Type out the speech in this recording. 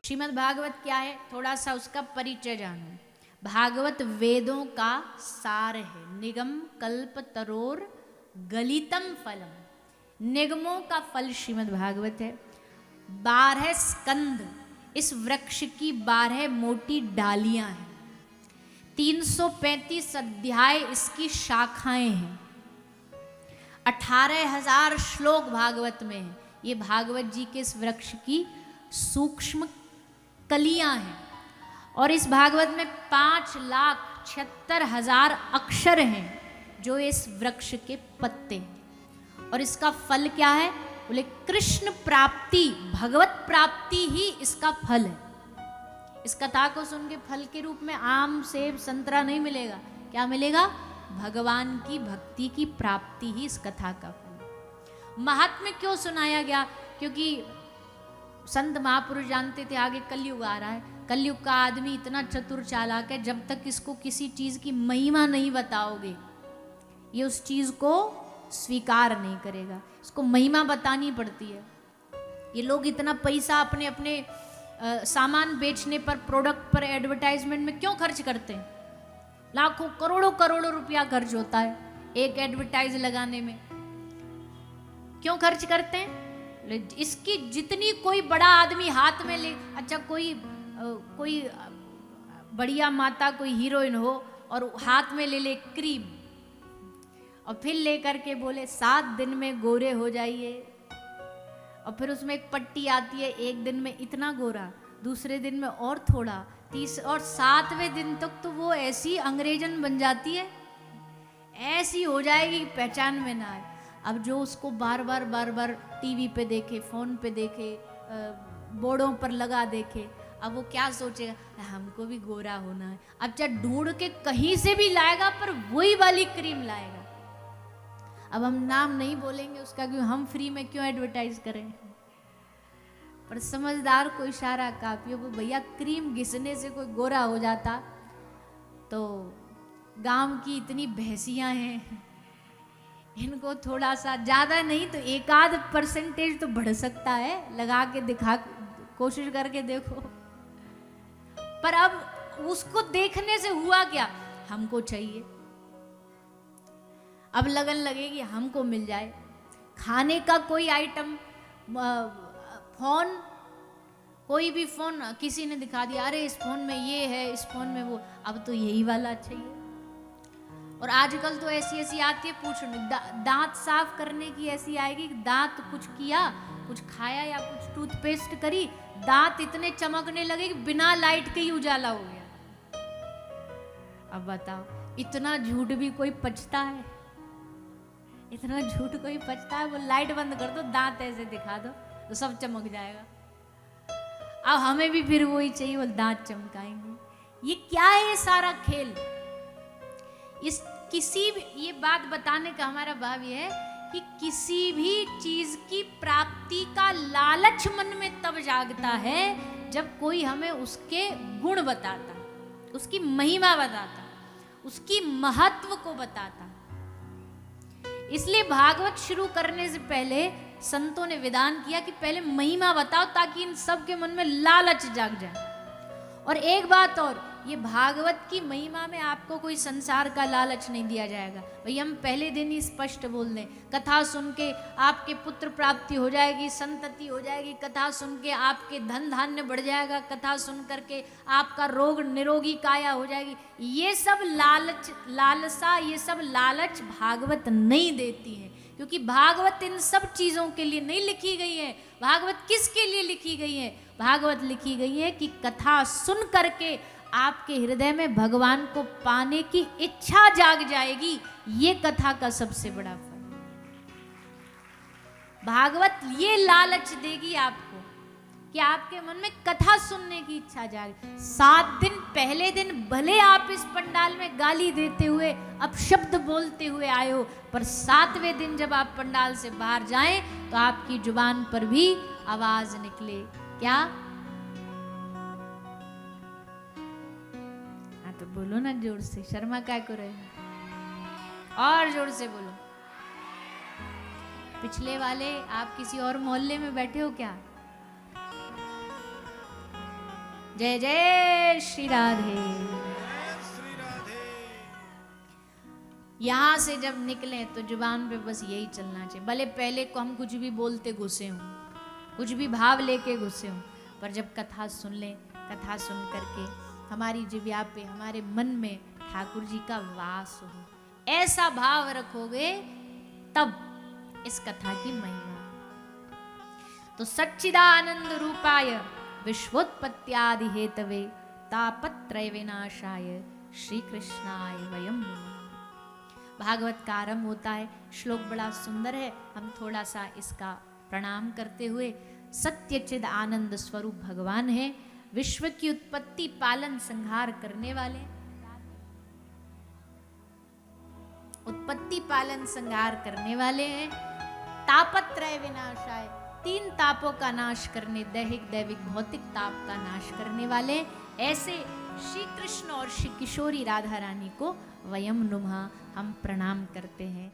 श्रीमद् भागवत क्या है, थोड़ा सा उसका परिचय जानो। भागवत वेदों का सार है, निगम कल्प तरोर गलितम फलम। निगमों का फल श्रीमद् भागवत है। 12 स्कंद, इस वृक्ष की 12 मोटी डालियां हैं। 335 अध्याय इसकी शाखाएं हैं। 18,000 श्लोक भागवत में है। ये भागवत जी के इस वृक्ष की सूक्ष्म कलियां हैं। और इस भागवत में 5,76,000 अक्षर हैं जो इस वृक्ष के पत्ते हैं। और इसका फल क्या है, बोले कृष्ण प्राप्ति, भगवत प्राप्ति ही इसका फल है। इस कथा को सुन के फल के रूप में आम सेब संतरा नहीं मिलेगा। क्या मिलेगा, भगवान की भक्ति की प्राप्ति ही इस कथा का फल। महात्म्य क्यों सुनाया गया, क्योंकि संत महापुरुष जानते थे आगे कलयुग आ रहा है। कलयुग का आदमी इतना चतुर चालाक है, जब तक इसको किसी चीज की महिमा नहीं बताओगे ये उस चीज को स्वीकार नहीं करेगा। इसको महिमा बतानी पड़ती है। ये लोग इतना पैसा अपने अपने सामान बेचने पर, प्रोडक्ट पर, एडवर्टाइजमेंट में क्यों खर्च करते हैं। लाखों करोड़ों करोड़ों रुपया खर्च होता है एक एडवर्टाइज लगाने में। क्यों खर्च करते हैं, इसकी जितनी कोई बड़ा आदमी हाथ में ले, अच्छा कोई बढ़िया माता कोई हीरोइन हो और हाथ में ले ले क्रीम और फिर लेकर के बोले 7 दिन में गोरे हो जाइए, और फिर उसमें एक पट्टी आती है, एक दिन में इतना गोरा, दूसरे दिन में और थोड़ा, 30 और 7वें दिन तक तो वो ऐसी अंग्रेजन बन जाती है, ऐसी हो जाएगी पहचान में ना आए। अब जो उसको बार बार टीवी पे देखे, फोन पे देखे, बोर्डों पर लगा देखे, अब वो क्या सोचेगा, हमको भी गोरा होना है। अब चाहे ढूंढ के कहीं से भी लाएगा पर वही वाली क्रीम लाएगा। अब हम नाम नहीं बोलेंगे उसका, क्यों हम फ्री में क्यों एडवर्टाइज करें। पर समझदार को इशारा काफी हो। भैया क्रीम घिसने से कोई गोरा हो जाता तो गांव की इतनी भैंसियां हैं, इनको थोड़ा सा, ज्यादा नहीं तो 1-8% तो बढ़ सकता है, लगा के दिखा, कोशिश करके देखो। पर अब उसको देखने से हुआ क्या, हमको चाहिए। अब लगन लगेगी हमको मिल जाए। खाने का कोई आइटम, फोन, कोई भी फोन किसी ने दिखा दिया, अरे इस फोन में ये है, इस फोन में वो, अब तो यही वाला चाहिए। और आजकल तो ऐसी आती है, पूछ दांत साफ करने की ऐसी आएगी, दांत कुछ किया, कुछ खाया या कुछ टूथपेस्ट करी, दांत इतने चमकने लगे कि बिना लाइट के ही उजाला हो गया। अब बताओ, इतना झूठ भी कोई पचता है, इतना झूठ कोई पचता है। वो लाइट बंद कर दो, दांत ऐसे दिखा दो तो सब चमक जाएगा। अब हमें भी फिर वही चाहिए, वो दांत चमकाएंगे। ये क्या है, ये सारा खेल। इस किसी भी, ये बात बताने का हमारा भाव ये है कि किसी भी चीज की प्राप्ति का लालच मन में तब जागता है जब कोई हमें उसके गुण बताता, उसकी महिमा बताता, उसकी महत्व को बताता। इसलिए भागवत शुरू करने से पहले संतों ने विधान किया कि पहले महिमा बताओ ताकि इन सब के मन में लालच जाग जाए। और एक बात और, ये भागवत की महिमा में आपको कोई संसार का लालच नहीं दिया जाएगा। भाई हम पहले दिन ही स्पष्ट बोल दें, कथा सुन के आपके पुत्र प्राप्ति हो जाएगी, संतति हो जाएगी, कथा सुन के आपके धन धान्य बढ़ जाएगा, कथा सुन करके आपका रोग निरोगी काया हो जाएगी। ये सब लालसा, ये सब लालच भागवत नहीं देती है, क्योंकि भागवत इन सब चीजों के लिए नहीं लिखी गई है। भागवत किसके लिए लिखी गई है, भागवत लिखी गई है कि कथा सुन करके आपके हृदय में भगवान को पाने की इच्छा जाग जाएगी। ये कथा का सबसे बड़ा फल। भागवत ये लालच देगी आपको कि आपके मन में कथा सुनने की इच्छा जागे। 7 दिन पहले दिन भले आप इस पंडाल में गाली देते हुए, अपशब्द बोलते हुए आए हो, पर 7वें दिन जब आप पंडाल से बाहर जाएं तो आपकी जुबान पर भी आवाज निकले, क्या? तो बोलो ना जोर से, शर्मा क्या कर रहे हो, और जोर से बोलो। पिछले वाले आप किसी और मोहल्ले में बैठे हो क्या? जय जय श्री राधे। यहां से जब निकले तो जुबान पे बस यही चलना चाहिए। भले पहले को हम कुछ भी बोलते घुसे हों, कुछ भी भाव लेके घुसे हों, पर जब कथा सुन लें, कथा सुन करके हमारी जिव्या पे, हमारे मन में ठाकुर जी का वास हो, ऐसा भाव रखोगे तब इस कथा की महिमा। तो सच्चिदानंद रूपाय विश्वोत्पत्त्यादि हेतवे तापत्रय विनाशाय श्री कृष्णाय वयम नमः। भागवत का आरंभ होता है, श्लोक बड़ा सुंदर है। हम थोड़ा सा इसका प्रणाम करते हुए, सत्यचिद आनंद स्वरूप भगवान है, विश्व की उत्पत्ति पालन संहार करने वाले, उत्पत्ति पालन संहार करने वाले हैं। तापत्रय विनाशाय, 3 तापों का नाश करने, दैहिक दैविक भौतिक ताप का नाश करने वाले ऐसे श्री कृष्ण और श्री किशोरी राधा रानी को वयम नुमः हम प्रणाम करते हैं।